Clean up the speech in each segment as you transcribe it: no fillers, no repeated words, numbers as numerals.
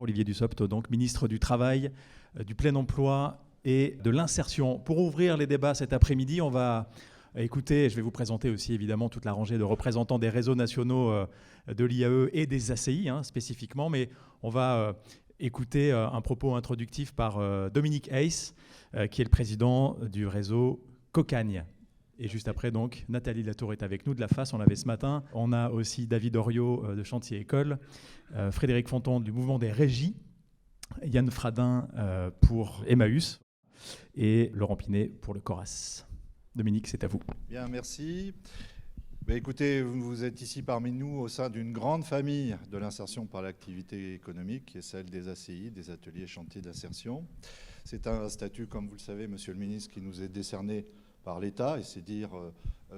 Olivier Dussopt, donc ministre du Travail, du Plein Emploi et de l'Insertion. Pour ouvrir les débats cet après-midi, on va écouter, je vais vous présenter aussi évidemment toute la rangée de représentants des réseaux nationaux de l'IAE et des ACI spécifiquement, mais on va écouter un propos introductif par Dominique Heiss, qui est le président du réseau Cocagne. Et juste après, donc, Nathalie Latour est avec nous de la FAS, on l'avait ce matin. On a aussi David Oriot de Chantier École, Frédéric Fonton du mouvement des régies, Yann Fradin pour Emmaüs et Laurent Pinet pour le Coras. Dominique, c'est à vous. Bien, merci. Écoutez, vous êtes ici parmi nous au sein d'une grande famille de l'insertion par l'activité économique, qui est celle des ACI, des ateliers chantiers d'insertion. C'est un statut, comme vous le savez, monsieur le ministre, qui nous est décerné par l'État, et c'est dire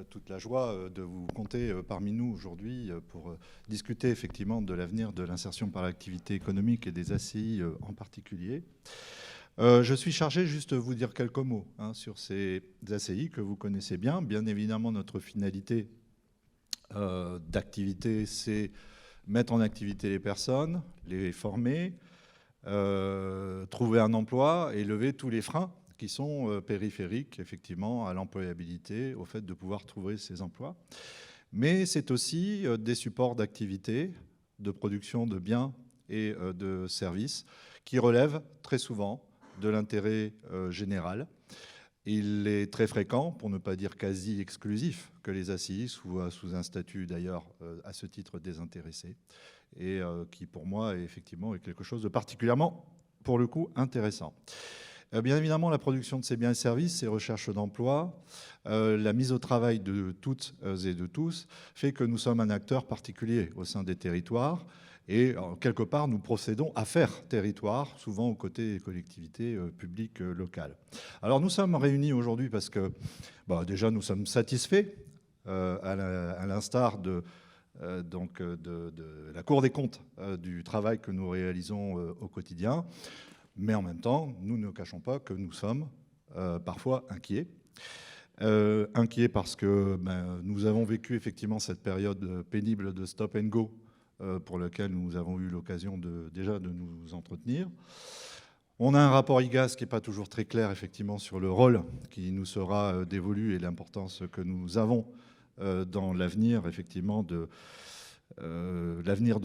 toute la joie de vous compter parmi nous aujourd'hui pour discuter effectivement de l'avenir de l'insertion par l'activité économique et des ACI en particulier. Je suis chargé juste de vous dire quelques mots sur ces ACI que vous connaissez bien. Bien évidemment, notre finalité d'activité, c'est mettre en activité les personnes, les former, trouver un emploi et lever tous les freins qui sont périphériques, effectivement, à l'employabilité, au fait de pouvoir trouver ces emplois. Mais c'est aussi des supports d'activité, de production de biens et de services qui relèvent très souvent de l'intérêt général. Il est très fréquent, pour ne pas dire quasi exclusif, que les ACI soient sous un statut d'ailleurs à ce titre désintéressé et qui pour moi effectivement est quelque chose de particulièrement, pour le coup, intéressant. Bien évidemment, la production de ces biens et services, ces recherches d'emploi, la mise au travail de toutes et de tous fait que nous sommes un acteur particulier au sein des territoires et quelque part nous procédons à faire territoire, souvent aux côtés des collectivités publiques locales. Alors nous sommes réunis aujourd'hui parce que déjà nous sommes satisfaits à l'instar de la Cour des comptes du travail que nous réalisons au quotidien. Mais en même temps, nous ne cachons pas que nous sommes parfois inquiets. Inquiets parce que nous avons vécu effectivement cette période pénible de stop and go pour laquelle nous avons eu l'occasion déjà de nous entretenir. On a un rapport IGAS qui n'est pas toujours très clair effectivement sur le rôle qui nous sera dévolu et l'importance que nous avons dans l'avenir effectivement de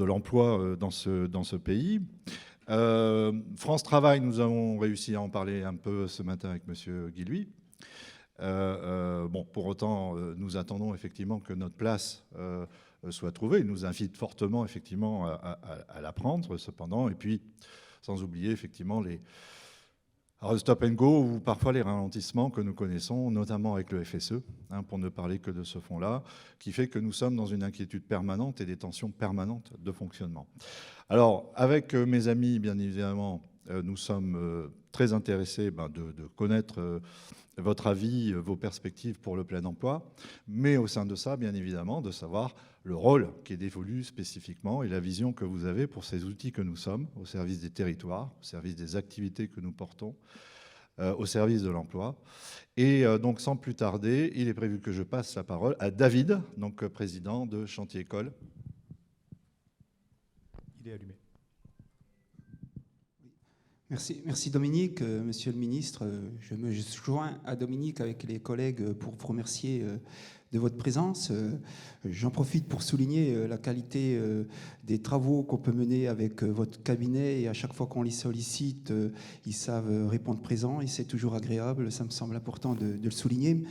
l'emploi dans ce pays. France Travail, nous avons réussi à en parler un peu ce matin avec M. Guillouis. Pour autant, nous attendons effectivement que notre place soit trouvée. Il nous invite fortement effectivement à la prendre cependant. Et puis, sans oublier effectivement les stop and go ou parfois les ralentissements que nous connaissons, notamment avec le FSE, pour ne parler que de ce fonds-là, qui fait que nous sommes dans une inquiétude permanente et des tensions permanentes de fonctionnement. Alors, avec mes amis, bien évidemment, nous sommes très intéressés de connaître votre avis, vos perspectives pour le plein emploi, mais au sein de ça, bien évidemment, de savoir le rôle qui est dévolu spécifiquement et la vision que vous avez pour ces outils que nous sommes, au service des territoires, au service des activités que nous portons, au service de l'emploi. Et donc, sans plus tarder, il est prévu que je passe la parole à David, donc président de Chantier École. Il est allumé. Merci Dominique. Monsieur le ministre, je me joins à Dominique avec les collègues pour vous remercier de votre présence. J'en profite pour souligner la qualité des travaux qu'on peut mener avec votre cabinet et à chaque fois qu'on les sollicite, ils savent répondre présent et c'est toujours agréable. Ça me semble important de le souligner.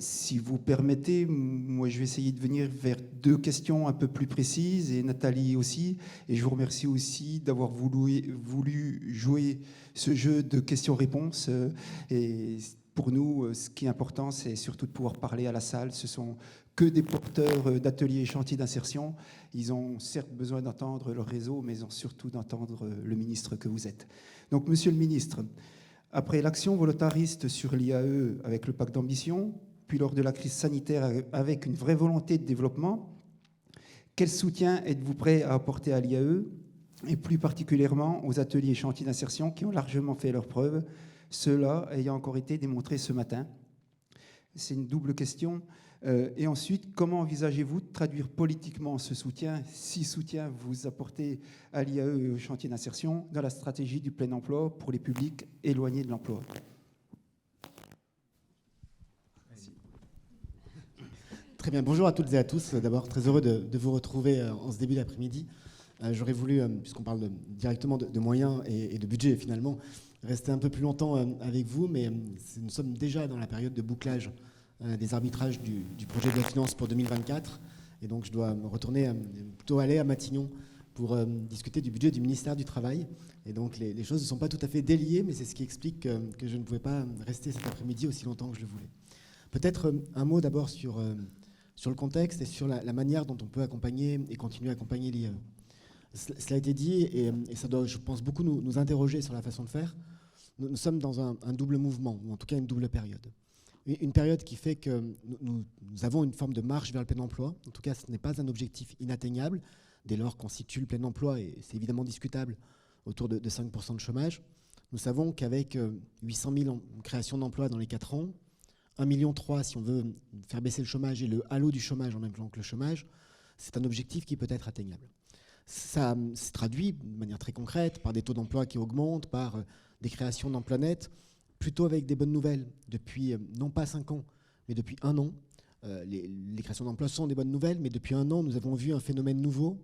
Si vous permettez, moi je vais essayer de venir vers deux questions un peu plus précises et Nathalie aussi. Et je vous remercie aussi d'avoir voulu jouer ce jeu de questions-réponses. Et pour nous, ce qui est important, c'est surtout de pouvoir parler à la salle. Ce sont que des porteurs d'ateliers et chantiers d'insertion. Ils ont certes besoin d'entendre leur réseau, mais ils ont surtout d'entendre le ministre que vous êtes. Donc, monsieur le ministre, après l'action volontariste sur l'IAE avec le pacte d'ambition, puis lors de la crise sanitaire avec une vraie volonté de développement, quel soutien êtes-vous prêt à apporter à l'IAE et plus particulièrement aux ateliers et chantiers d'insertion qui ont largement fait leurs preuves, cela ayant encore été démontré ce matin? C'est une double question. Et ensuite, comment envisagez-vous de traduire politiquement ce soutien, si soutien vous apportez à l'IAE et au chantier d'insertion, dans la stratégie du plein emploi pour les publics éloignés de l'emploi? Très bien, bonjour à toutes et à tous. D'abord, très heureux de vous retrouver en ce début d'après-midi. J'aurais voulu, puisqu'on parle directement de moyens et de budget finalement, rester un peu plus longtemps avec vous, mais nous sommes déjà dans la période de bouclage des arbitrages du projet de loi de finances pour 2024. Et donc je dois me retourner, plutôt aller à Matignon pour discuter du budget du ministère du Travail. Et donc les choses ne sont pas tout à fait déliées, mais c'est ce qui explique que je ne pouvais pas rester cet après-midi aussi longtemps que je le voulais. Peut-être un mot d'abord sur le contexte et sur la manière dont on peut accompagner et continuer à accompagner l'IAE. Cela a été dit et ça doit, je pense, beaucoup nous interroger sur la façon de faire. Nous sommes dans un double mouvement, ou en tout cas une double période. Une période qui fait que nous avons une forme de marche vers le plein emploi. En tout cas, ce n'est pas un objectif inatteignable, dès lors qu'on situe le plein emploi, et c'est évidemment discutable, autour de 5% de chômage. Nous savons qu'avec 800 000 créations d'emplois dans les 4 ans, 1,3 million si on veut faire baisser le chômage et le halo du chômage en même temps que le chômage, c'est un objectif qui peut être atteignable. Ça se traduit de manière très concrète par des taux d'emploi qui augmentent, par des créations d'emplois nets, plutôt avec des bonnes nouvelles. Depuis non pas 5 ans, mais depuis 1 an, les créations d'emplois sont des bonnes nouvelles, mais depuis 1 an, nous avons vu un phénomène nouveau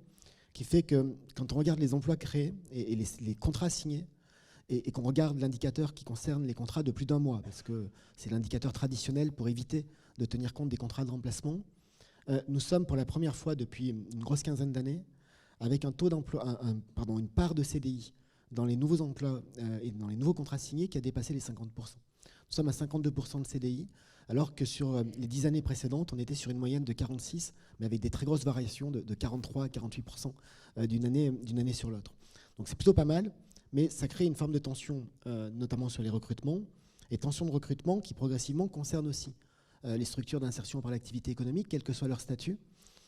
qui fait que quand on regarde les emplois créés et les contrats signés, et qu'on regarde l'indicateur qui concerne les contrats de plus d'1 mois, parce que c'est l'indicateur traditionnel pour éviter de tenir compte des contrats de remplacement, nous sommes pour la première fois depuis une grosse quinzaine d'années avec un taux d'emploi, une part de CDI dans les nouveaux emplois et dans les nouveaux contrats signés qui a dépassé les 50%. Nous sommes à 52% de CDI, alors que sur les 10 années précédentes, on était sur une moyenne de 46, mais avec des très grosses variations de 43 à 48% d'une année sur l'autre. Donc c'est plutôt pas mal, mais ça crée une forme de tension, notamment sur les recrutements, et tension de recrutement qui progressivement concerne aussi les structures d'insertion par l'activité économique, quel que soit leur statut,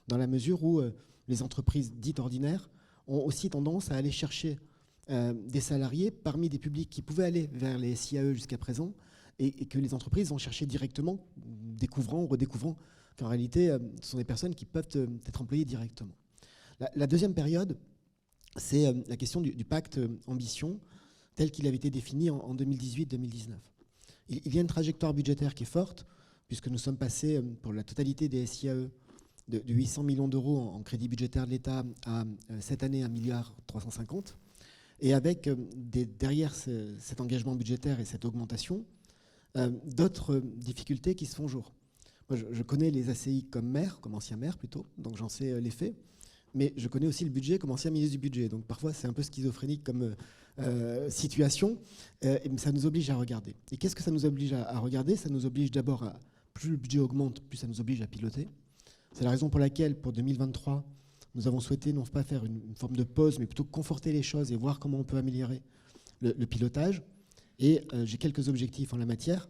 dans la mesure où les entreprises dites ordinaires ont aussi tendance à aller chercher des salariés parmi des publics qui pouvaient aller vers les SIAE jusqu'à présent et que les entreprises vont chercher directement, découvrant ou redécouvrant qu'en réalité, ce sont des personnes qui peuvent être employées directement. La deuxième période, c'est la question du pacte ambition tel qu'il avait été défini en 2018-2019. Il y a une trajectoire budgétaire qui est forte, puisque nous sommes passés pour la totalité des SIAE de 800 millions d'euros en crédit budgétaire de l'État à cette année 1,35 milliard. Et avec derrière cet engagement budgétaire et cette augmentation, d'autres difficultés qui se font jour. Moi, je connais les ACI comme maire, comme ancien maire plutôt, donc j'en sais l'effet. Mais je connais aussi le budget comme ancien ministre du budget. Donc parfois, c'est un peu schizophrénique comme situation. Et ça nous oblige à regarder. Et qu'est-ce que ça nous oblige à regarder? Ça nous oblige d'abord à, plus le budget augmente, plus ça nous oblige à piloter. C'est la raison pour laquelle, pour 2023, nous avons souhaité non pas faire une forme de pause, mais plutôt conforter les choses et voir comment on peut améliorer le pilotage. Et j'ai quelques objectifs en la matière.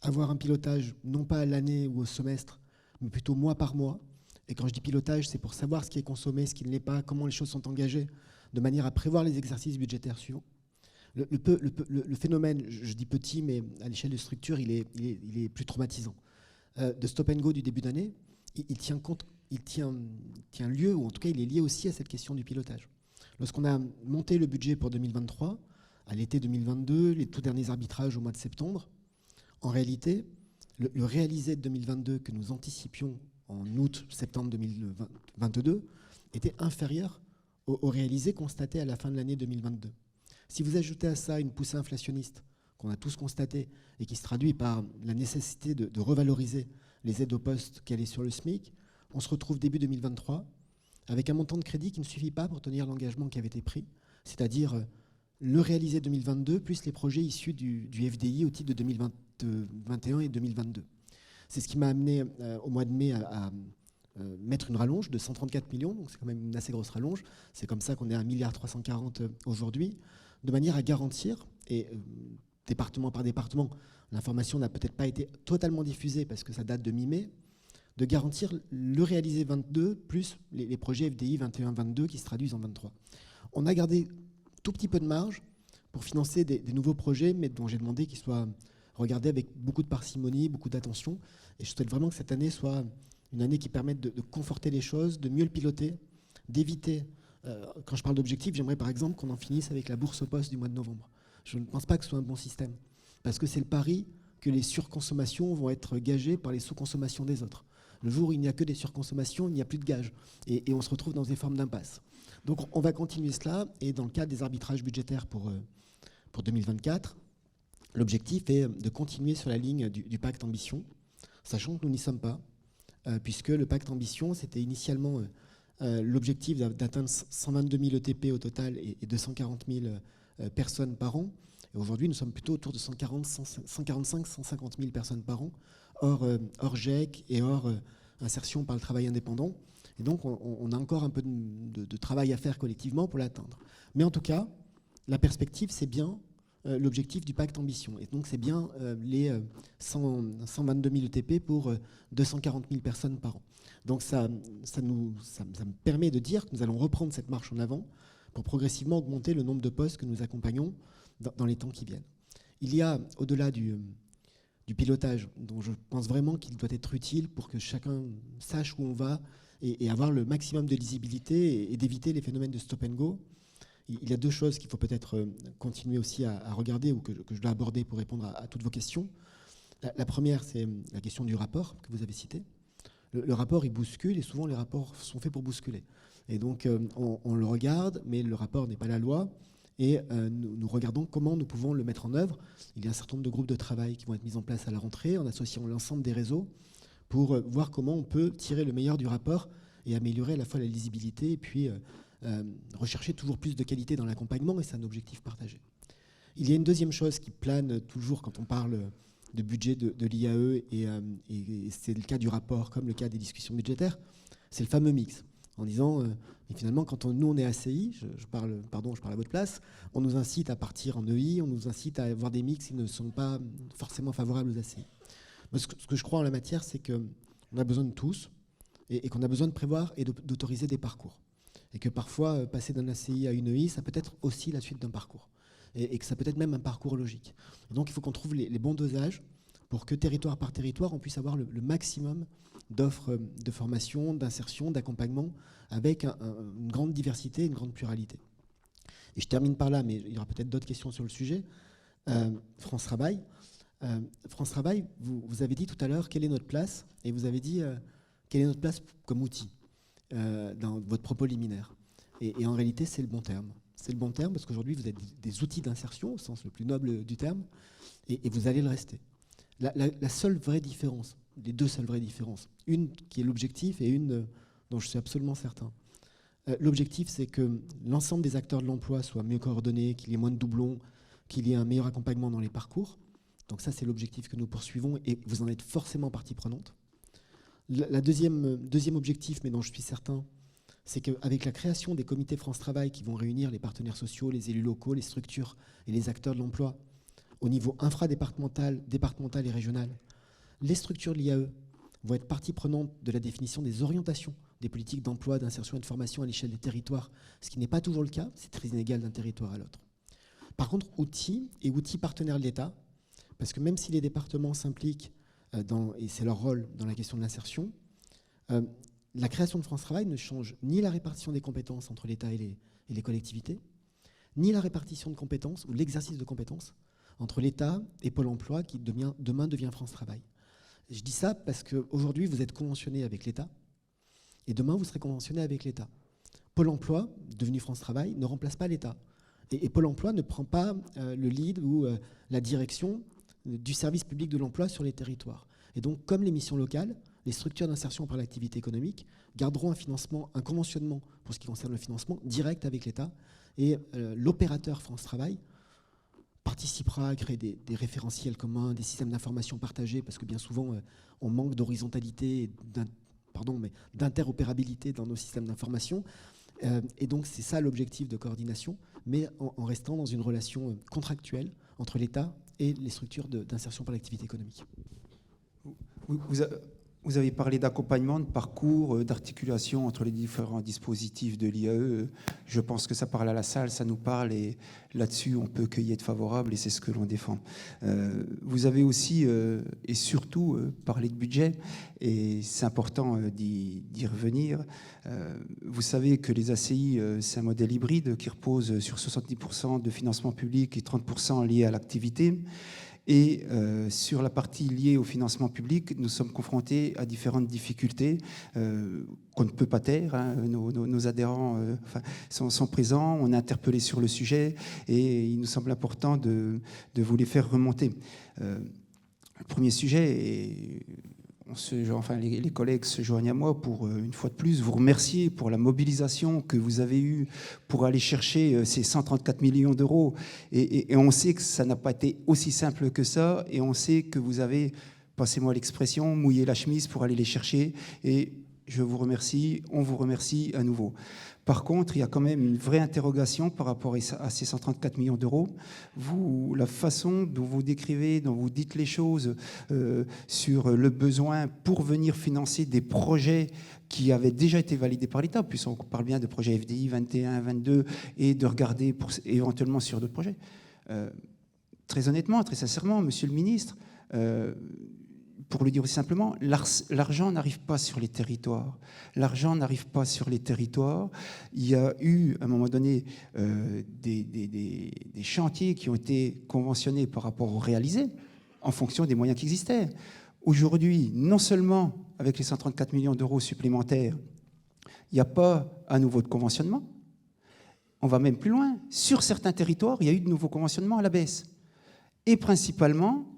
Avoir un pilotage, non pas à l'année ou au semestre, mais plutôt mois par mois. Et quand je dis pilotage, c'est pour savoir ce qui est consommé, ce qui ne l'est pas, comment les choses sont engagées, de manière à prévoir les exercices budgétaires suivants. Le phénomène, je dis petit, mais à l'échelle de structure, il est plus traumatisant. De stop and go du début d'année, il tient lieu, ou en tout cas il est lié aussi à cette question du pilotage. Lorsqu'on a monté le budget pour 2023, à l'été 2022, les tout derniers arbitrages au mois de septembre, en réalité, le réalisé de 2022 que nous anticipions en août-septembre 2022 était inférieur au réalisé constaté à la fin de l'année 2022. Si vous ajoutez à ça une poussée inflationniste qu'on a tous constatée et qui se traduit par la nécessité de revaloriser les aides au poste qui allaient sur le SMIC, on se retrouve début 2023 avec un montant de crédit qui ne suffit pas pour tenir l'engagement qui avait été pris, c'est-à-dire le réalisé 2022 plus les projets issus du FDI au titre de 2021 et 2022. C'est ce qui m'a amené au mois de mai à mettre une rallonge de 134 millions, donc c'est quand même une assez grosse rallonge. C'est comme ça qu'on est à 1,340 milliard aujourd'hui, de manière à garantir, et département par département, l'information n'a peut-être pas été totalement diffusée parce que ça date de mi-mai, de garantir le réalisé 22 plus les projets FDI 21-22 qui se traduisent en 23. On a gardé tout petit peu de marge pour financer des nouveaux projets, mais dont j'ai demandé qu'ils soient regarder avec beaucoup de parcimonie, beaucoup d'attention. Et je souhaite vraiment que cette année soit une année qui permette de conforter les choses, de mieux le piloter, d'éviter. Quand je parle d'objectifs, j'aimerais par exemple qu'on en finisse avec la bourse au poste du mois de novembre. Je ne pense pas que ce soit un bon système, parce que c'est le pari que les surconsommations vont être gagées par les sous-consommations des autres. Le jour où il n'y a que des surconsommations, il n'y a plus de gages. Et on se retrouve dans des formes d'impasse. Donc on va continuer cela. Et dans le cadre des arbitrages budgétaires pour 2024, l'objectif est de continuer sur la ligne du pacte ambition, sachant que nous n'y sommes pas, puisque le pacte ambition, c'était initialement l'objectif d'atteindre 122 000 ETP au total et 240 000 personnes par an. Et aujourd'hui, nous sommes plutôt autour de 145, 150 000 personnes par an, hors GEC et hors insertion par le travail indépendant. Et donc, on a encore un peu de travail à faire collectivement pour l'atteindre. Mais en tout cas, la perspective, c'est bien l'objectif du pacte ambition. Et donc, c'est bien les 122 000 ETP pour 240 000 personnes par an. Donc, ça me permet de dire que nous allons reprendre cette marche en avant pour progressivement augmenter le nombre de postes que nous accompagnons dans les temps qui viennent. Il y a, au-delà du pilotage, dont je pense vraiment qu'il doit être utile pour que chacun sache où on va et avoir le maximum de lisibilité et d'éviter les phénomènes de stop and go, il y a deux choses qu'il faut peut-être continuer aussi à regarder ou que je dois aborder pour répondre à toutes vos questions. La première, c'est la question du rapport que vous avez cité. Le rapport, il bouscule et souvent les rapports sont faits pour bousculer. Et donc, on le regarde, mais le rapport n'est pas la loi. Et nous regardons comment nous pouvons le mettre en œuvre. Il y a un certain nombre de groupes de travail qui vont être mis en place à la rentrée en associant l'ensemble des réseaux pour voir comment on peut tirer le meilleur du rapport et améliorer à la fois la lisibilité et puis rechercher toujours plus de qualité dans l'accompagnement, et c'est un objectif partagé. Il y a une deuxième chose qui plane toujours quand on parle de budget de l'IAE, et c'est le cas du rapport comme le cas des discussions budgétaires, c'est le fameux mix. En disant, mais finalement, quand nous on est ACI, je parle à votre place, on nous incite à partir en EI, on nous incite à avoir des mix qui ne sont pas forcément favorables aux ACI. Mais ce que je crois en la matière, c'est qu'on a besoin de tous et qu'on a besoin de prévoir et d'autoriser des parcours. Et que parfois, passer d'un ACI à une EI, ça peut être aussi la suite d'un parcours. Et que ça peut être même un parcours logique. Et donc, il faut qu'on trouve les bons dosages pour que territoire par territoire, on puisse avoir le maximum d'offres de formation, d'insertion, d'accompagnement, avec une grande diversité, une grande pluralité. Et je termine par là, mais il y aura peut-être d'autres questions sur le sujet. France Travail. France Travail, vous avez dit tout à l'heure quelle est notre place, et vous avez dit quelle est notre place comme outil dans votre propos liminaire. Et en réalité, c'est le bon terme. C'est le bon terme parce qu'aujourd'hui, vous êtes des outils d'insertion, au sens le plus noble du terme, et vous allez le rester. La seule vraie différence, les deux seules vraies différences, une qui est l'objectif et une dont je suis absolument certain. L'objectif, c'est que l'ensemble des acteurs de l'emploi soient mieux coordonnés, qu'il y ait moins de doublons, qu'il y ait un meilleur accompagnement dans les parcours. Donc ça, c'est l'objectif que nous poursuivons et vous en êtes forcément partie prenante. La deuxième objectif, mais dont je suis certain, c'est qu'avec la création des comités France Travail qui vont réunir les partenaires sociaux, les élus locaux, les structures et les acteurs de l'emploi au niveau infradépartemental, départemental et régional, les structures de l'IAE vont être partie prenante de la définition des orientations des politiques d'emploi, d'insertion et de formation à l'échelle des territoires, ce qui n'est pas toujours le cas, c'est très inégal d'un territoire à l'autre. Par contre, outils partenaires de l'État, parce que même si les départements s'impliquent et c'est leur rôle dans la question de l'insertion, la création de France Travail ne change ni la répartition des compétences entre l'État et les collectivités, ni la répartition de compétences ou l'exercice de compétences entre l'État et Pôle emploi qui demain devient France Travail. Je dis ça parce qu'aujourd'hui, vous êtes conventionné avec l'État et demain, vous serez conventionné avec l'État. Pôle emploi, devenu France Travail, ne remplace pas l'État. Et Pôle emploi ne prend pas le lead ou la direction du service public de l'emploi sur les territoires. Et donc, comme les missions locales, les structures d'insertion par l'activité économique garderont un conventionnement pour ce qui concerne le financement direct avec l'État. Et l'opérateur France Travail participera à créer des référentiels communs, des systèmes d'information partagés, parce que bien souvent, on manque d'horizontalité, d'interopérabilité dans nos systèmes d'information. Et donc, c'est ça l'objectif de coordination, mais en restant dans une relation contractuelle entre l'État et les structures d'insertion par l'activité économique. Vous avez parlé d'accompagnement, de parcours, d'articulation entre les différents dispositifs de l'IAE. Je pense que ça parle à la salle, ça nous parle, et là-dessus, on peut cueillir de favorable, et c'est ce que l'on défend. Vous avez aussi, et surtout, parlé de budget, et c'est important d'y revenir. Vous savez que les ACI, c'est un modèle hybride qui repose sur 70% de financement public et 30% lié à l'activité. Et sur la partie liée au financement public, nous sommes confrontés à différentes difficultés qu'on ne peut pas taire. Hein. Nos adhérents sont présents, on est interpellés sur le sujet et il nous semble important de vous les faire remonter. Le premier sujet, et les collègues se joignent à moi pour, une fois de plus, vous remercier pour la mobilisation que vous avez eue pour aller chercher ces 134 millions d'euros. Et on sait que ça n'a pas été aussi simple que ça, et on sait que vous avez, passez-moi l'expression, mouillé la chemise pour aller les chercher. Et je vous remercie, on vous remercie à nouveau. Par contre, il y a quand même une vraie interrogation par rapport à ces 134 millions d'euros. Vous, la façon dont vous décrivez, dont vous dites les choses sur le besoin pour venir financer des projets qui avaient déjà été validés par l'État, puisqu'on parle bien de projets FDI 21, 22, et de regarder éventuellement sur d'autres projets. Très honnêtement, très sincèrement, Monsieur le Ministre, pour le dire aussi simplement, l'argent n'arrive pas sur les territoires. L'argent n'arrive pas sur les territoires. Il y a eu, à un moment donné, des chantiers qui ont été conventionnés par rapport aux réalisés, en fonction des moyens qui existaient. Aujourd'hui, non seulement avec les 134 millions d'euros supplémentaires, il n'y a pas à nouveau de conventionnement. On va même plus loin. Sur certains territoires, il y a eu de nouveaux conventionnements à la baisse. Et principalement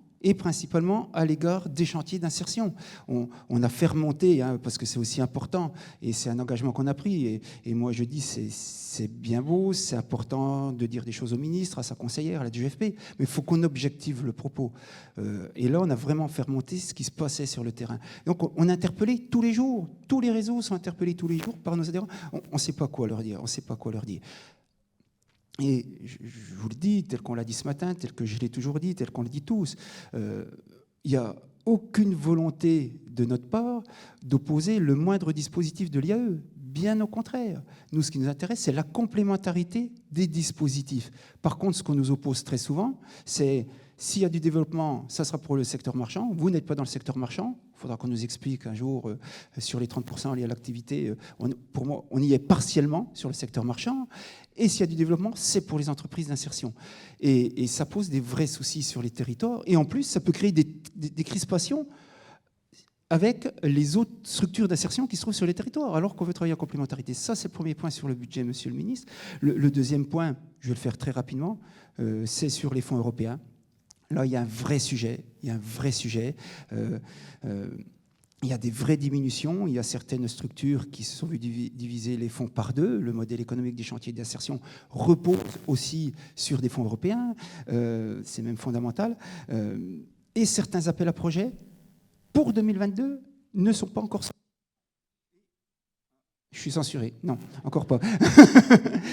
à l'égard des chantiers d'insertion. On a fait remonter, hein, parce que c'est aussi important, et c'est un engagement qu'on a pris, et moi je dis c'est bien beau, c'est important de dire des choses au ministre, à sa conseillère, à la DGFP, mais il faut qu'on objective le propos. Et là, on a vraiment fait remonter ce qui se passait sur le terrain. Donc on a interpellé tous les jours, tous les réseaux sont interpellés tous les jours par nos adhérents. On ne sait pas quoi leur dire, Et je vous le dis, tel qu'on l'a dit ce matin, tel que je l'ai toujours dit, tel qu'on le dit tous, il n'y a aucune volonté de notre part d'opposer le moindre dispositif de l'IAE. Bien au contraire. Nous, ce qui nous intéresse, c'est la complémentarité des dispositifs. Par contre, ce qu'on nous oppose très souvent, c'est s'il y a du développement, ça sera pour le secteur marchand. Vous n'êtes pas dans le secteur marchand. Il faudra qu'on nous explique un jour sur les 30% liés à l'activité. Pour moi, on y est partiellement sur le secteur marchand. Et s'il y a du développement, c'est pour les entreprises d'insertion. Et ça pose des vrais soucis sur les territoires. Et en plus, ça peut créer des crispations avec les autres structures d'insertion qui se trouvent sur les territoires, alors qu'on veut travailler en complémentarité. Ça, c'est le premier point sur le budget, Monsieur le Ministre. Le deuxième point, je vais le faire très rapidement, c'est sur les fonds européens. Là, il y a un vrai sujet. Il y a des vraies diminutions. Il y a certaines structures qui se sont vues diviser les fonds par deux. Le modèle économique des chantiers d'insertion repose aussi sur des fonds européens. C'est même fondamental. Et certains appels à projets pour 2022 ne sont pas encore sortis. Je suis censuré. Non, encore pas.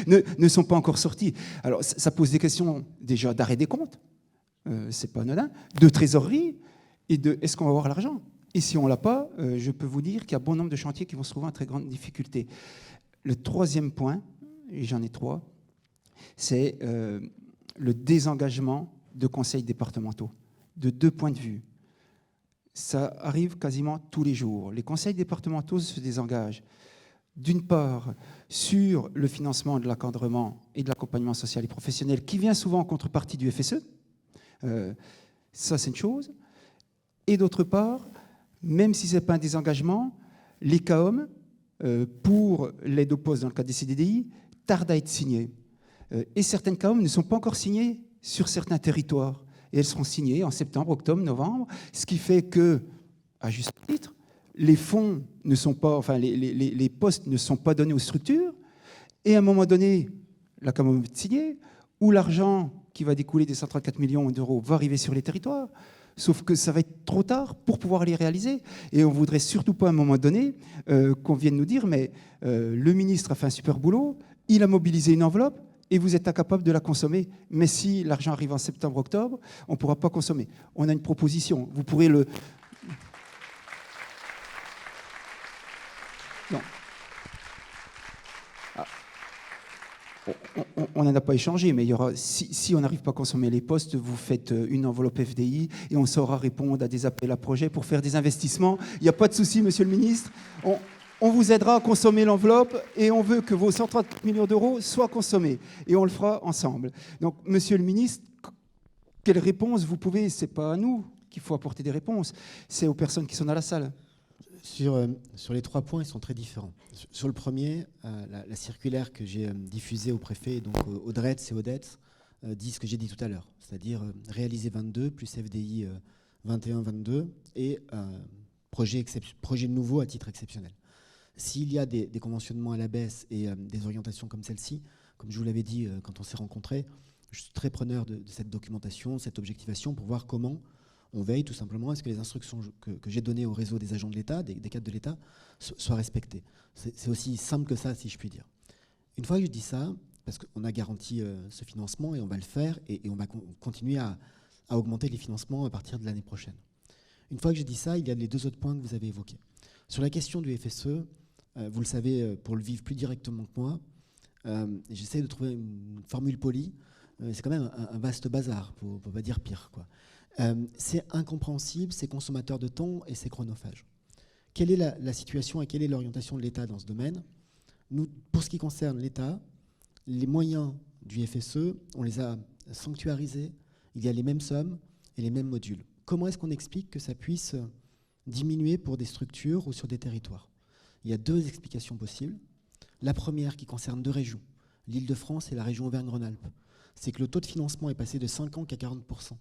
ne sont pas encore sortis. Alors, ça pose des questions déjà d'arrêt des comptes. C'est pas anodin, de trésorerie et de est-ce qu'on va avoir l'argent. Et si on l'a pas, je peux vous dire qu'il y a bon nombre de chantiers qui vont se trouver en très grande difficulté. Le troisième point, et j'en ai trois, c'est le désengagement de conseils départementaux, de deux points de vue. Ça arrive quasiment tous les jours. Les conseils départementaux se désengagent, d'une part, sur le financement de l'encadrement et de l'accompagnement social et professionnel, qui vient souvent en contrepartie du FSE. Ça, c'est une chose. Et d'autre part, même si ce n'est pas un désengagement, les CAOM, pour l'aide au poste dans le cadre des CDDI, tardent à être signés. Et certaines CAOM ne sont pas encore signées sur certains territoires. Et elles seront signées en septembre, octobre, novembre, ce qui fait que, à juste titre, les fonds ne sont pas, enfin, les postes ne sont pas donnés aux structures, et à un moment donné, la CAOM est signée, où l'argent qui va découler des 134 millions d'euros va arriver sur les territoires, sauf que ça va être trop tard pour pouvoir les réaliser. Et on ne voudrait surtout pas à un moment donné qu'on vienne nous dire mais le ministre a fait un super boulot, il a mobilisé une enveloppe et vous êtes incapable de la consommer. Mais si l'argent arrive en septembre-octobre, on ne pourra pas consommer. On a une proposition. Vous pourrez le... on n'en a pas échangé, mais il y aura, si on n'arrive pas à consommer les postes, vous faites une enveloppe FDI et on saura répondre à des appels à projets pour faire des investissements. Il n'y a pas de souci, monsieur le ministre. On vous aidera à consommer l'enveloppe et on veut que vos 130 millions d'euros soient consommés. Et on le fera ensemble. Donc, monsieur le ministre, quelle réponse vous pouvez, c'est pas à nous qu'il faut apporter des réponses, c'est aux personnes qui sont dans la salle. Sur les 3 points, ils sont très différents. Sur le premier, la circulaire que j'ai diffusée au préfet, donc au DRETS et au DETS, dit ce que j'ai dit tout à l'heure, c'est-à-dire réaliser 22 plus FDI 21-22 et projet nouveau à titre exceptionnel. S'il y a des conventionnements à la baisse et des orientations comme celle-ci, comme je vous l'avais dit quand on s'est rencontrés, je suis très preneur de cette documentation, cette objectivation pour voir comment on veille tout simplement à ce que les instructions que j'ai données au réseau des agents de l'État, des cadres de l'État, soient respectées. C'est aussi simple que ça, si je puis dire. Une fois que je dis ça, parce qu'on a garanti ce financement et on va le faire et on va continuer à augmenter les financements à partir de l'année prochaine. Une fois que j'ai dit ça, il y a les 2 autres points que vous avez évoqués. Sur la question du FSE, vous le savez, pour le vivre plus directement que moi, j'essaie de trouver une formule polie. C'est quand même un vaste bazar, pour ne pas dire pire, quoi. C'est incompréhensible, c'est consommateur de temps et c'est chronophage. Quelle est la situation et quelle est l'orientation de l'État dans ce domaine ? Nous, pour ce qui concerne l'État, les moyens du FSE, on les a sanctuarisés, il y a les mêmes sommes et les mêmes modules. Comment est-ce qu'on explique que ça puisse diminuer pour des structures ou sur des territoires ? Il y a 2 explications possibles. La première qui concerne 2 régions, l'Île-de-France et la région Auvergne-Rhône-Alpes, c'est que le taux de financement est passé de 50 à 40%.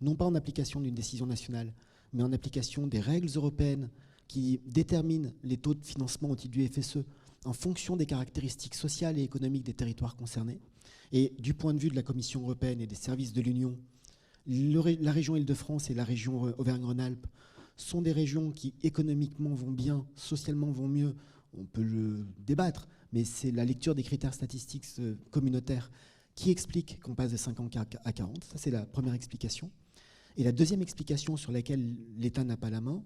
Non pas en application d'une décision nationale, mais en application des règles européennes qui déterminent les taux de financement au titre du FSE en fonction des caractéristiques sociales et économiques des territoires concernés. Et du point de vue de la Commission européenne et des services de l'Union, la région Île-de-France et la région Auvergne-Rhône-Alpes sont des régions qui économiquement vont bien, socialement vont mieux. On peut le débattre, mais c'est la lecture des critères statistiques communautaires qui explique qu'on passe de 50 à 40. Ça, c'est la première explication. Et la deuxième explication sur laquelle l'État n'a pas la main,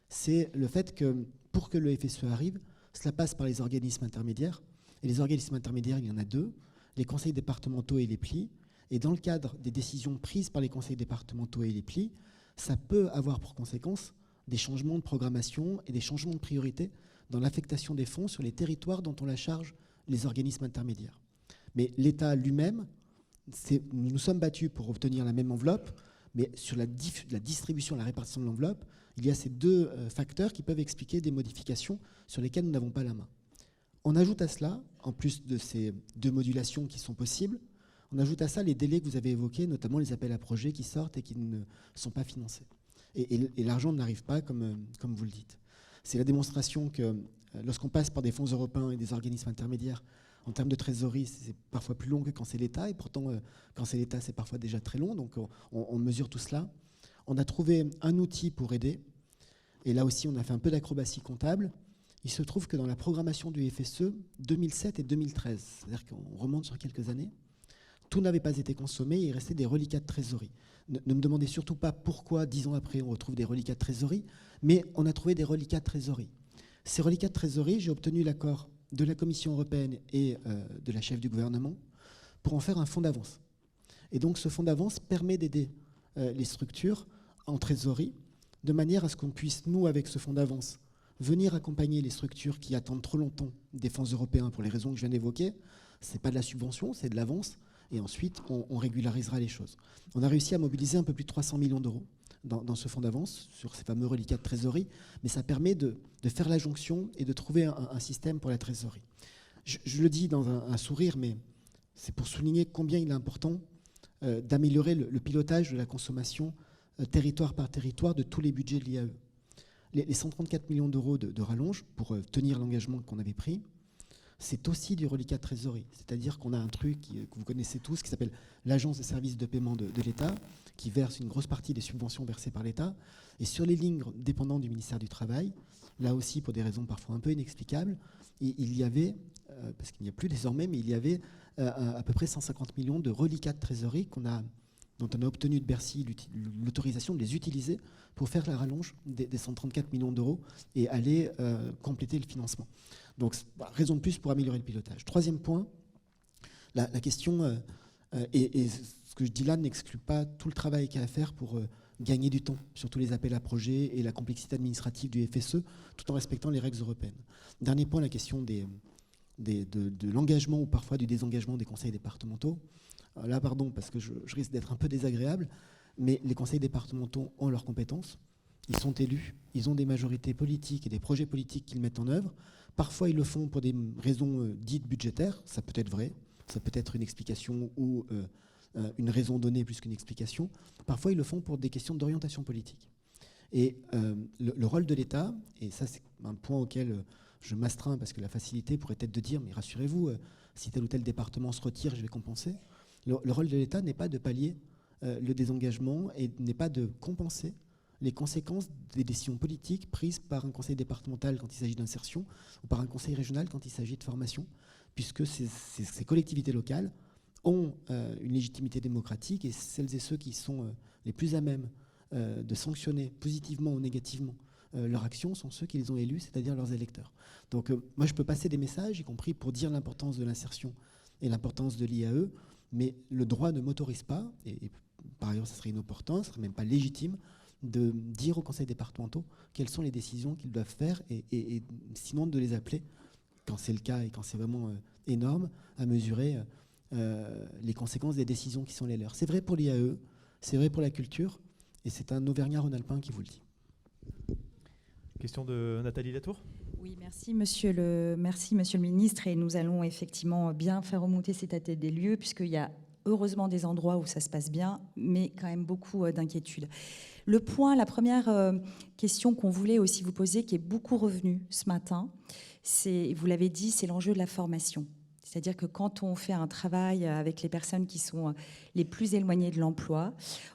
c'est le fait que pour que le FSE arrive, cela passe par les organismes intermédiaires. Et les organismes intermédiaires, il y en a 2, les conseils départementaux et les plis. Et dans le cadre des décisions prises par les conseils départementaux et les plis, ça peut avoir pour conséquence des changements de programmation et des changements de priorité dans l'affectation des fonds sur les territoires dont on la charge les organismes intermédiaires. Mais l'État lui-même, nous nous sommes battus pour obtenir la même enveloppe, mais sur la distribution, la répartition de l'enveloppe, il y a ces 2 facteurs qui peuvent expliquer des modifications sur lesquelles nous n'avons pas la main. On ajoute à cela, en plus de ces 2 modulations qui sont possibles, on ajoute à ça les délais que vous avez évoqués, notamment les appels à projets qui sortent et qui ne sont pas financés. Et l'argent n'arrive pas comme vous le dites. C'est la démonstration que lorsqu'on passe par des fonds européens et des organismes intermédiaires, en termes de trésorerie, c'est parfois plus long que quand c'est l'État, et pourtant, quand c'est l'État, c'est parfois déjà très long, donc on mesure tout cela. On a trouvé un outil pour aider, et là aussi, on a fait un peu d'acrobatie comptable. Il se trouve que dans la programmation du FSE, 2007 et 2013, c'est-à-dire qu'on remonte sur quelques années, tout n'avait pas été consommé, il restait des reliquats de trésorerie. Ne me demandez surtout pas pourquoi, 10 ans après, on retrouve des reliquats de trésorerie, mais on a trouvé des reliquats de trésorerie. Ces reliquats de trésorerie, j'ai obtenu l'accord de la Commission européenne et de la chef du gouvernement pour en faire un fonds d'avance. Et donc ce fonds d'avance permet d'aider les structures en trésorerie, de manière à ce qu'on puisse, nous, avec ce fonds d'avance, venir accompagner les structures qui attendent trop longtemps des fonds européens pour les raisons que je viens d'évoquer. Ce n'est pas de la subvention, c'est de l'avance. Et ensuite, on régularisera les choses. On a réussi à mobiliser un peu plus de 300 millions d'euros dans ce fonds d'avance, sur ces fameux reliquats de trésorerie, mais ça permet de faire la jonction et de trouver un système pour la trésorerie. Je le dis dans un sourire, mais c'est pour souligner combien il est important d'améliorer le pilotage de la consommation territoire par territoire de tous les budgets de l'IAE. Les 134 millions d'euros de rallonge pour tenir l'engagement qu'on avait pris, c'est aussi du reliquat de trésorerie. C'est-à-dire qu'on a un truc que vous connaissez tous qui s'appelle l'Agence des services de paiement de l'État, qui verse une grosse partie des subventions versées par l'État. Et sur les lignes dépendantes du ministère du Travail, là aussi pour des raisons parfois un peu inexplicables, il y avait, parce qu'il n'y a plus désormais, mais il y avait à peu près 150 millions de reliquats de trésorerie dont on a obtenu de Bercy l'autorisation de les utiliser pour faire la rallonge des 134 millions d'euros et aller compléter le financement. Donc, raison de plus pour améliorer le pilotage. Troisième point, La question, et ce que je dis là n'exclut pas tout le travail qu'il y a à faire pour gagner du temps sur tous les appels à projets et la complexité administrative du FSE, tout en respectant les règles européennes. Dernier point, la question de l'engagement ou parfois du désengagement des conseils départementaux. Là, pardon, parce que je risque d'être un peu désagréable, mais les conseils départementaux ont leurs compétences. Ils sont élus, ils ont des majorités politiques et des projets politiques qu'ils mettent en œuvre. Parfois, ils le font pour des raisons dites budgétaires, ça peut être vrai, ça peut être une explication ou une raison donnée plus qu'une explication. Parfois, ils le font pour des questions d'orientation politique. Et le rôle de l'État, et ça c'est un point auquel je m'astreins parce que la facilité pourrait être de dire, mais rassurez-vous, si tel ou tel département se retire, je vais compenser. Le rôle de l'État n'est pas de pallier le désengagement et n'est pas de compenser les conséquences des décisions politiques prises par un conseil départemental quand il s'agit d'insertion ou par un conseil régional quand il s'agit de formation, puisque ces collectivités locales ont une légitimité démocratique et celles et ceux qui sont les plus à même de sanctionner positivement ou négativement leur action sont ceux qui les ont élus, c'est-à-dire leurs électeurs. Donc moi je peux passer des messages, y compris pour dire l'importance de l'insertion et l'importance de l'IAE, mais le droit ne m'autorise pas, et par ailleurs ça serait inopportun, ce ne serait même pas légitime, de dire aux conseils départementaux quelles sont les décisions qu'ils doivent faire et sinon de les appeler, quand c'est le cas et quand c'est vraiment énorme, à mesurer les conséquences des décisions qui sont les leurs. C'est vrai pour l'IAE, c'est vrai pour la culture, et c'est un Auvergnat-Rhône-Alpin qui vous le dit. Question de Nathalie Latour. Oui, merci monsieur le ministre. Et nous allons effectivement bien faire remonter cet état des lieux, puisqu'il y a heureusement des endroits où ça se passe bien, mais quand même beaucoup d'inquiétudes. La première question qu'on voulait aussi vous poser, qui est beaucoup revenue ce matin, vous l'avez dit, c'est l'enjeu de la formation. C'est-à-dire que quand on fait un travail avec les personnes qui sont les plus éloignées de l'emploi,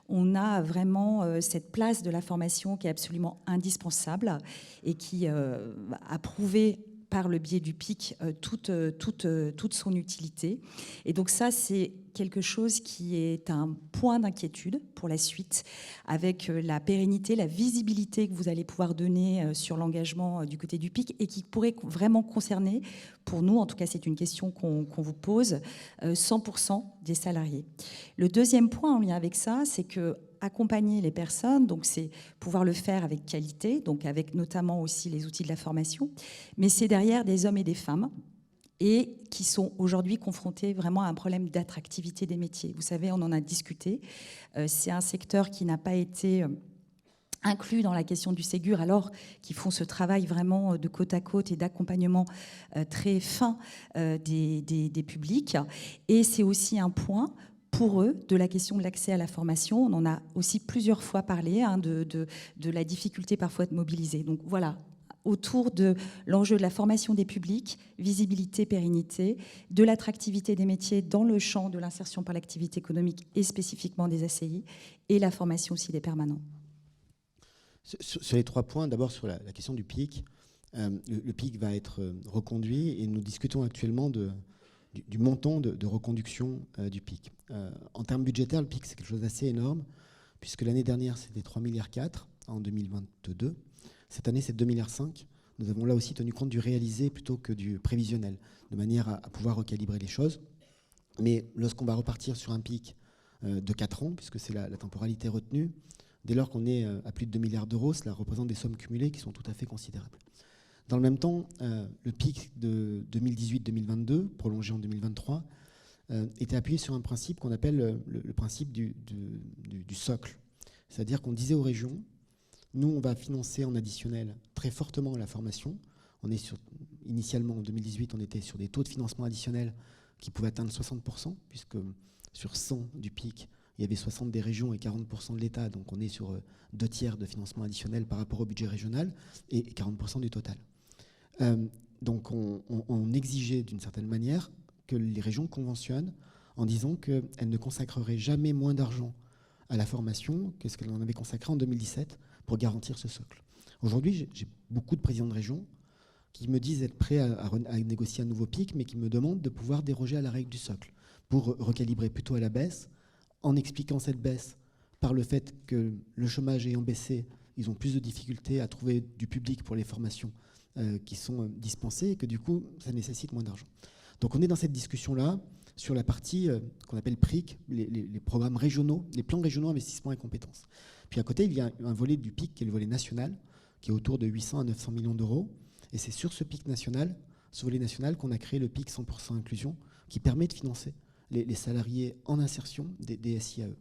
on a vraiment cette place de la formation qui est absolument indispensable et qui a prouvé par le biais du PIC toute son utilité. Et donc ça, c'est quelque chose qui est un point d'inquiétude pour la suite, avec la pérennité, la visibilité que vous allez pouvoir donner sur l'engagement du côté du PIC et qui pourrait vraiment concerner, pour nous, en tout cas c'est une question qu'on vous pose, 100% des salariés. Le deuxième point en lien avec ça, c'est que accompagner les personnes, donc c'est pouvoir le faire avec qualité, donc avec notamment aussi les outils de la formation, mais c'est derrière des hommes et des femmes et qui sont aujourd'hui confrontés vraiment à un problème d'attractivité des métiers. Vous savez, on en a discuté. C'est un secteur qui n'a pas été inclus dans la question du Ségur, alors qu'ils font ce travail vraiment de côte à côte et d'accompagnement très fin des publics. Et c'est aussi un point pour eux, de la question de l'accès à la formation. On en a aussi plusieurs fois parlé, de la difficulté parfois de mobiliser. Donc voilà, autour de l'enjeu de la formation des publics, visibilité, pérennité, de l'attractivité des métiers dans le champ de l'insertion par l'activité économique et spécifiquement des ACI, et la formation aussi des permanents. Sur les 3 points, d'abord sur la question du PIC. Le PIC va être reconduit et nous discutons actuellement du montant de reconduction du PIC. En termes budgétaires, le PIC, c'est quelque chose d'assez énorme, puisque l'année dernière, c'était 3,4 milliards en 2022. Cette année, c'est 2,5 milliards. Nous avons là aussi tenu compte du réalisé plutôt que du prévisionnel, de manière à pouvoir recalibrer les choses. Mais lorsqu'on va repartir sur un PIC de 4 ans, puisque c'est la temporalité retenue, dès lors qu'on est à plus de 2 milliards d'euros, cela représente des sommes cumulées qui sont tout à fait considérables. Dans le même temps, le PIC de 2018-2022, prolongé en 2023, était appuyé sur un principe qu'on appelle le principe du socle. C'est-à-dire qu'on disait aux régions, nous, on va financer en additionnel très fortement la formation. Initialement, en 2018, on était sur des taux de financement additionnels qui pouvaient atteindre 60%, puisque sur 100 du PIC, il y avait 60 des régions et 40% de l'État. Donc on est sur 2/3 de financement additionnel par rapport au budget régional et 40% du total. Donc on exigeait d'une certaine manière que les régions conventionnent en disant qu'elles ne consacreraient jamais moins d'argent à la formation que ce qu'elles en avaient consacré en 2017 pour garantir ce socle. Aujourd'hui, j'ai beaucoup de présidents de région qui me disent être prêts à négocier un nouveau PIC, mais qui me demandent de pouvoir déroger à la règle du socle pour recalibrer plutôt à la baisse, en expliquant cette baisse par le fait que le chômage ayant baissé, ils ont plus de difficultés à trouver du public pour les formations qui sont dispensées et que du coup, ça nécessite moins d'argent. Donc on est dans cette discussion-là sur la partie qu'on appelle PRIC, les programmes régionaux, les plans régionaux investissement et compétences. Puis à côté, il y a un volet du PIC qui est le volet national, qui est autour de 800 à 900 millions d'euros. Et c'est sur ce PIC national, ce volet national, qu'on a créé le PIC 100% inclusion, qui permet de financer les salariés en insertion des SIAE.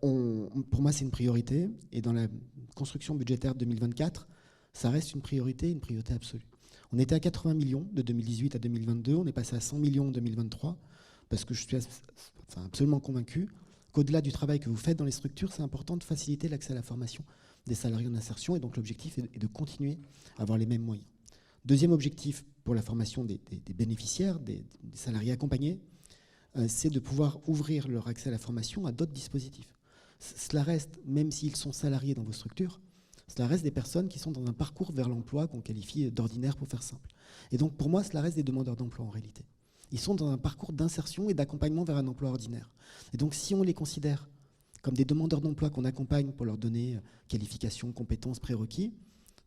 Pour moi, c'est une priorité. Et dans la construction budgétaire 2024, ça reste une priorité absolue. On était à 80 millions de 2018 à 2022. On est passé à 100 millions en 2023, parce que je suis absolument convaincu qu'au-delà du travail que vous faites dans les structures, c'est important de faciliter l'accès à la formation des salariés en insertion. Et donc l'objectif est de continuer à avoir les mêmes moyens. Deuxième objectif pour la formation des bénéficiaires, des salariés accompagnés, c'est de pouvoir ouvrir leur accès à la formation à d'autres dispositifs. Cela reste, même s'ils sont salariés dans vos structures, cela reste des personnes qui sont dans un parcours vers l'emploi qu'on qualifie d'ordinaire pour faire simple. Et donc pour moi, cela reste des demandeurs d'emploi en réalité. Ils sont dans un parcours d'insertion et d'accompagnement vers un emploi ordinaire. Et donc si on les considère comme des demandeurs d'emploi qu'on accompagne pour leur donner qualification, compétences, prérequis,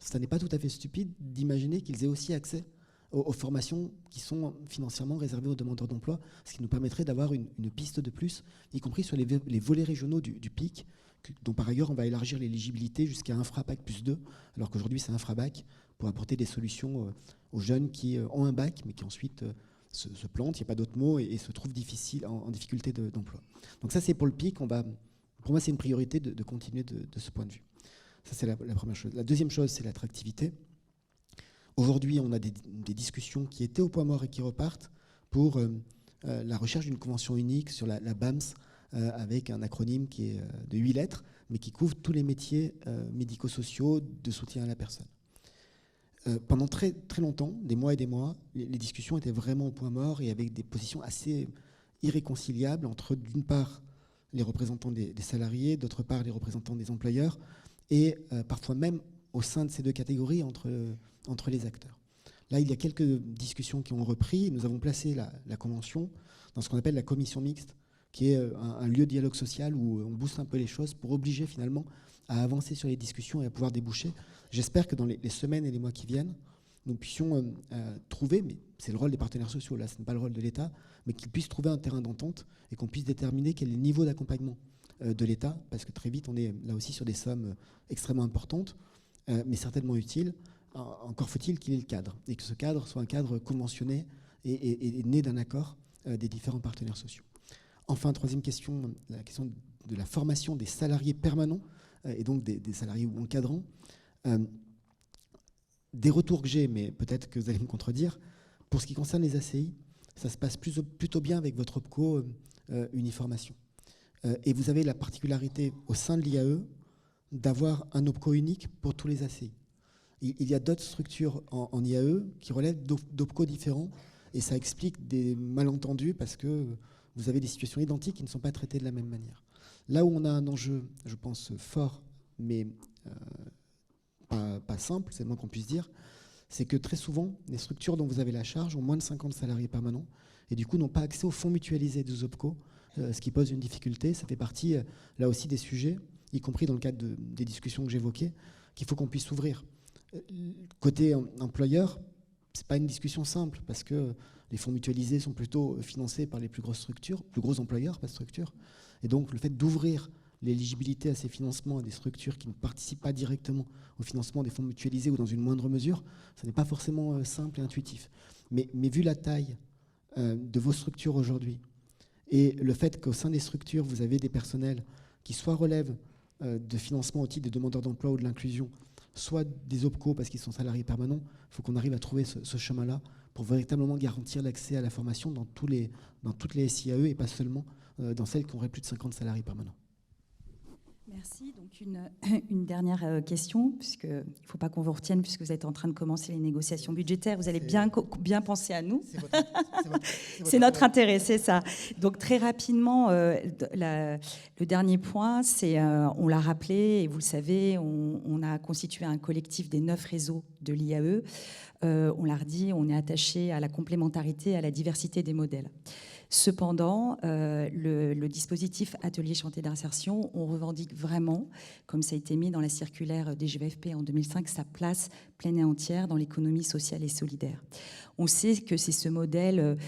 ça n'est pas tout à fait stupide d'imaginer qu'ils aient aussi accès aux formations qui sont financièrement réservées aux demandeurs d'emploi, ce qui nous permettrait d'avoir une piste de plus, y compris sur les volets régionaux du PIC, dont par ailleurs on va élargir l'éligibilité jusqu'à Infrabac plus 2, alors qu'aujourd'hui c'est Infrabac, pour apporter des solutions aux jeunes qui ont un bac, mais qui ensuite se plantent, il n'y a pas d'autre mot, et se trouvent en difficulté d'emploi. Donc ça c'est pour le PIC, pour moi c'est une priorité de continuer de ce point de vue. Ça c'est la première chose. La deuxième chose, c'est l'attractivité. Aujourd'hui, on a des discussions qui étaient au point mort et qui repartent pour la recherche d'une convention unique sur la BAMS, avec un acronyme qui est de 8 lettres, mais qui couvre tous les métiers médico-sociaux de soutien à la personne. Pendant très, très longtemps, des mois et des mois, les discussions étaient vraiment au point mort et avec des positions assez irréconciliables entre, d'une part, les représentants des salariés, d'autre part, les représentants des employeurs, et parfois même au sein de ces deux catégories entre les acteurs. Là, il y a quelques discussions qui ont repris. Nous avons placé la convention dans ce qu'on appelle la commission mixte, qui est un lieu de dialogue social où on booste un peu les choses pour obliger finalement à avancer sur les discussions et à pouvoir déboucher. J'espère que dans les semaines et les mois qui viennent, nous puissions trouver, mais c'est le rôle des partenaires sociaux, là ce n'est pas le rôle de l'État, mais qu'ils puissent trouver un terrain d'entente et qu'on puisse déterminer quel est le niveau d'accompagnement de l'État, parce que très vite on est là aussi sur des sommes extrêmement importantes, mais certainement utiles. Encore faut-il qu'il ait le cadre, et que ce cadre soit un cadre conventionné et né d'un accord des différents partenaires sociaux. Enfin, troisième question, la question de la formation des salariés permanents, et donc des salariés ou encadrants. Des retours que j'ai, mais peut-être que vous allez me contredire, pour ce qui concerne les ACI, ça se passe plutôt bien avec votre OPCO Uniformation. Et vous avez la particularité au sein de l'IAE d'avoir un OPCO unique pour tous les ACI. Il y a d'autres structures en IAE qui relèvent d'OPCO différents, et ça explique des malentendus parce que vous avez des situations identiques qui ne sont pas traitées de la même manière. Là où on a un enjeu, je pense, fort, mais pas simple, c'est le moins qu'on puisse dire, c'est que très souvent, les structures dont vous avez la charge ont moins de 50 salariés permanents et du coup n'ont pas accès aux fonds mutualisés des OPCO, ce qui pose une difficulté. Ça fait partie, là aussi, des sujets, y compris dans le cadre des discussions que j'évoquais, qu'il faut qu'on puisse ouvrir. Côté employeur, ce n'est pas une discussion simple parce que les fonds mutualisés sont plutôt financés par les plus grosses structures, plus gros employeurs, pas structures. Et donc le fait d'ouvrir l'éligibilité à ces financements à des structures qui ne participent pas directement au financement des fonds mutualisés ou dans une moindre mesure, ça n'est pas forcément simple et intuitif. Mais vu la taille de vos structures aujourd'hui et le fait qu'au sein des structures, vous avez des personnels qui soit relèvent de financement au titre des demandeurs d'emploi ou de l'inclusion, soit des OPCO parce qu'ils sont salariés permanents, il faut qu'on arrive à trouver ce chemin-là pour véritablement garantir l'accès à la formation dans toutes les SIAE et pas seulement dans celles qui auraient plus de 50 salariés permanents. Merci. Donc une dernière question, puisqu'il ne faut pas qu'on vous retienne, puisque vous êtes en train de commencer les négociations budgétaires. Vous allez bien penser à nous. C'est notre intérêt, c'est ça. Donc très rapidement, le dernier point, c'est, on l'a rappelé, et vous le savez, on a constitué un collectif des 9 réseaux de l'IAE. On l'a redit, on est attaché à la complémentarité, à la diversité des modèles. Cependant, le dispositif Atelier Chantier d'insertion, on revendique vraiment, comme ça a été mis dans la circulaire des GVFP en 2005, sa place pleine et entière dans l'économie sociale et solidaire. On sait que c'est ce modèle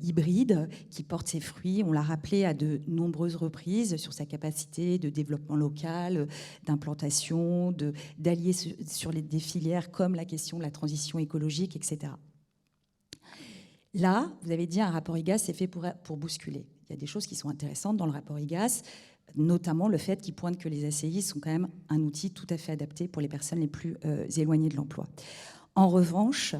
hybride qui porte ses fruits. On l'a rappelé à de nombreuses reprises sur sa capacité de développement local, d'implantation, d'allier sur des filières comme la question de la transition écologique, etc. Là, vous avez dit un rapport IGAS, c'est fait pour bousculer. Il y a des choses qui sont intéressantes dans le rapport IGAS, notamment le fait qu'il pointe que les ACI sont quand même un outil tout à fait adapté pour les personnes les plus éloignées de l'emploi. En revanche,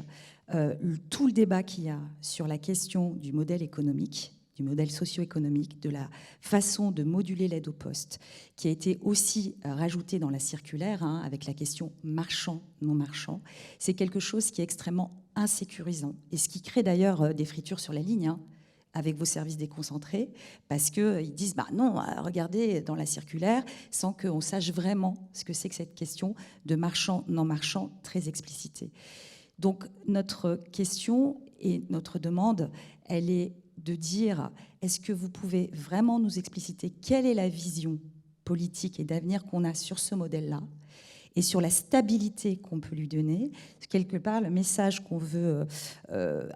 tout le débat qu'il y a sur la question du modèle économique, du modèle socio-économique, de la façon de moduler l'aide au poste, qui a été aussi rajouté dans la circulaire, avec la question marchand, non marchand, c'est quelque chose qui est extrêmement insécurisant et ce qui crée d'ailleurs des fritures sur la ligne avec vos services déconcentrés parce qu'ils disent non, regardez dans la circulaire sans qu'on sache vraiment ce que c'est que cette question de marchand, non marchand très explicitée. Donc notre question et notre demande, elle est de dire est-ce que vous pouvez vraiment nous expliciter quelle est la vision politique et d'avenir qu'on a sur ce modèle-là et sur la stabilité qu'on peut lui donner. Quelque part, le message qu'on veut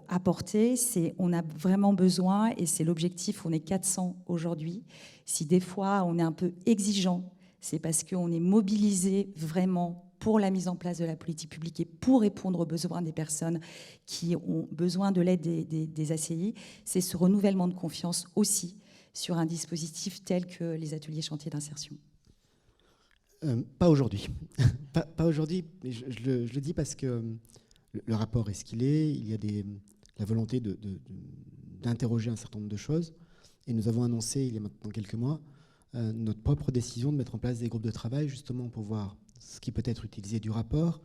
apporter, c'est on a vraiment besoin, et c'est l'objectif, on est 400 aujourd'hui. Si des fois on est un peu exigeant, c'est parce qu'on est mobilisé vraiment pour la mise en place de la politique publique et pour répondre aux besoins des personnes qui ont besoin de l'aide des ACI. C'est ce renouvellement de confiance aussi sur un dispositif tel que les ateliers chantiers d'insertion. Pas aujourd'hui. pas aujourd'hui, mais je le dis parce que le rapport est ce qu'il est. Il y a la volonté d'interroger un certain nombre de choses. Et nous avons annoncé, il y a maintenant quelques mois, notre propre décision de mettre en place des groupes de travail, justement pour voir ce qui peut être utilisé du rapport,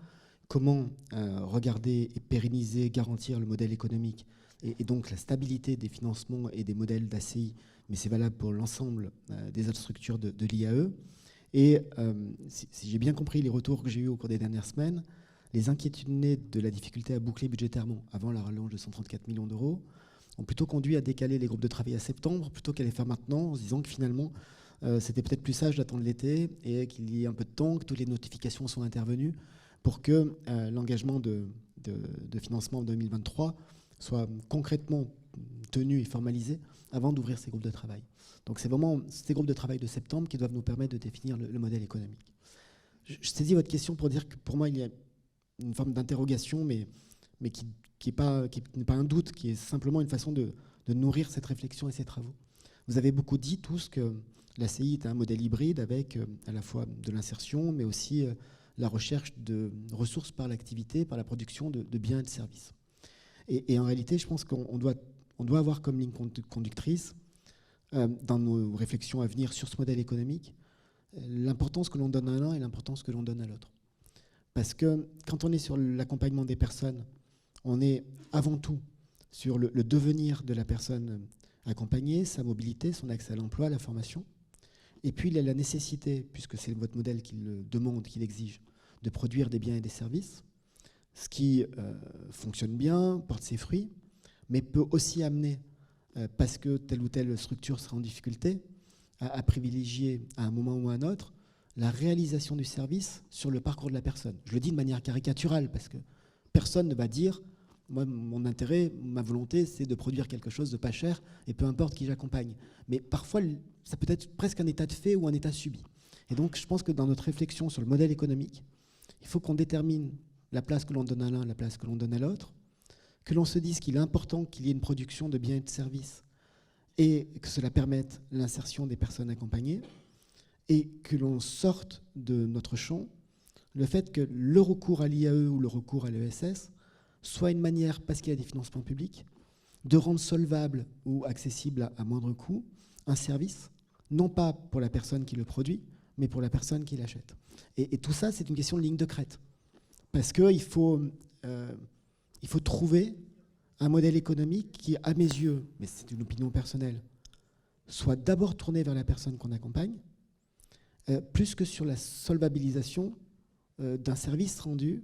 comment regarder et pérenniser, garantir le modèle économique et donc la stabilité des financements et des modèles d'ACI, mais c'est valable pour l'ensemble des autres structures de l'IAE. Et si j'ai bien compris les retours que j'ai eus au cours des dernières semaines, les inquiétudes nées de la difficulté à boucler budgétairement avant la rallonge de 134 millions d'euros ont plutôt conduit à décaler les groupes de travail à septembre plutôt qu'à les faire maintenant, en se disant que finalement c'était peut-être plus sage d'attendre l'été et qu'il y ait un peu de temps, que toutes les notifications sont intervenues pour que l'engagement de financement en 2023 soit concrètement tenu et formalisé avant d'ouvrir ces groupes de travail. Donc c'est vraiment ces groupes de travail de septembre qui doivent nous permettre de définir le modèle économique. Je saisis votre question pour dire que pour moi il y a une forme d'interrogation, mais qui n'est pas un doute, qui est simplement une façon de nourrir cette réflexion et ces travaux. Vous avez beaucoup dit tous que l'ACI est un modèle hybride avec à la fois de l'insertion, mais aussi la recherche de ressources par l'activité, par la production de biens et de services. Et en réalité, je pense qu'on doit avoir comme ligne conductrice dans nos réflexions à venir sur ce modèle économique, l'importance que l'on donne à l'un et l'importance que l'on donne à l'autre. Parce que quand on est sur l'accompagnement des personnes, on est avant tout sur le devenir de la personne accompagnée, sa mobilité, son accès à l'emploi, la formation. Et puis il y a la nécessité, puisque c'est votre modèle qui le demande, qui l'exige, de produire des biens et des services, ce qui fonctionne bien, porte ses fruits, mais peut aussi amener, parce que telle ou telle structure sera en difficulté, à privilégier à un moment ou à un autre la réalisation du service sur le parcours de la personne. Je le dis de manière caricaturale, parce que personne ne va dire « moi, mon intérêt, ma volonté, c'est de produire quelque chose de pas cher, et peu importe qui j'accompagne ». Mais parfois, ça peut être presque un état de fait ou un état subi. Et donc, je pense que dans notre réflexion sur le modèle économique, il faut qu'on détermine la place que l'on donne à l'un, la place que l'on donne à l'autre, que l'on se dise qu'il est important qu'il y ait une production de biens et de services, et que cela permette l'insertion des personnes accompagnées, et que l'on sorte de notre champ le fait que le recours à l'IAE ou le recours à l'ESS soit une manière, parce qu'il y a des financements publics, de rendre solvable ou accessible à moindre coût un service, non pas pour la personne qui le produit, mais pour la personne qui l'achète. Et tout ça, c'est une question de ligne de crête. Parce qu'il faut trouver un modèle économique qui, à mes yeux, mais c'est une opinion personnelle, soit d'abord tourné vers la personne qu'on accompagne, plus que sur la solvabilisation d'un service rendu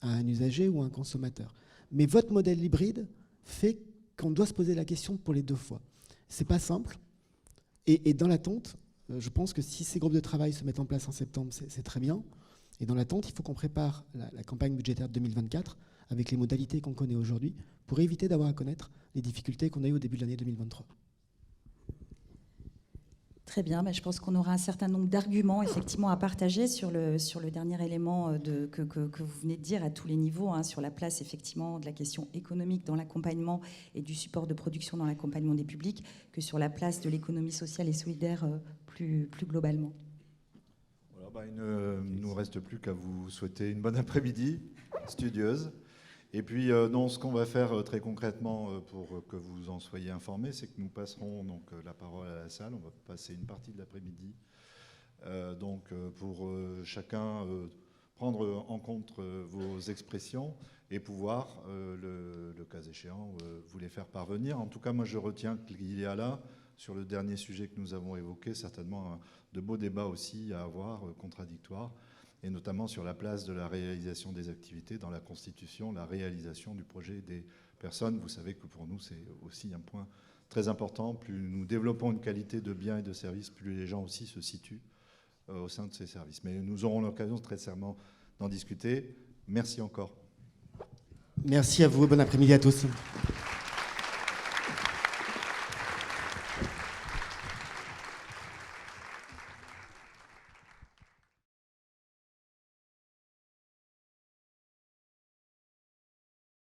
à un usager ou à un consommateur. Mais votre modèle hybride fait qu'on doit se poser la question pour les 2 fois. C'est pas simple. Et dans l'attente, je pense que si ces groupes de travail se mettent en place en septembre, c'est très bien. Et dans l'attente, il faut qu'on prépare la campagne budgétaire de 2024 avec les modalités qu'on connaît aujourd'hui pour éviter d'avoir à connaître les difficultés qu'on a eues au début de l'année 2023. Très bien, mais je pense qu'on aura un certain nombre d'arguments effectivement à partager sur le dernier élément que vous venez de dire à tous les niveaux, hein, sur la place effectivement de la question économique dans l'accompagnement et du support de production dans l'accompagnement des publics, que sur la place de l'économie sociale et solidaire plus globalement. Voilà, il ne nous reste plus qu'à vous souhaiter une bonne après-midi studieuse. Et puis, ce qu'on va faire très concrètement pour que vous en soyez informés, c'est que nous passerons donc la parole à la salle. On va passer une partie de l'après-midi. Pour chacun prendre en compte vos expressions et pouvoir, le cas échéant, vous les faire parvenir. En tout cas, moi, je retiens qu'il y a là, sur le dernier sujet que nous avons évoqué, certainement de beaux débats aussi à avoir, contradictoires, et notamment sur la place de la réalisation des activités dans la constitution, la réalisation du projet des personnes. Vous savez que pour nous, c'est aussi un point très important. Plus nous développons une qualité de biens et de services, plus les gens aussi se situent au sein de ces services. Mais nous aurons l'occasion très certainement d'en discuter. Merci encore. Merci à vous et bon après-midi à tous.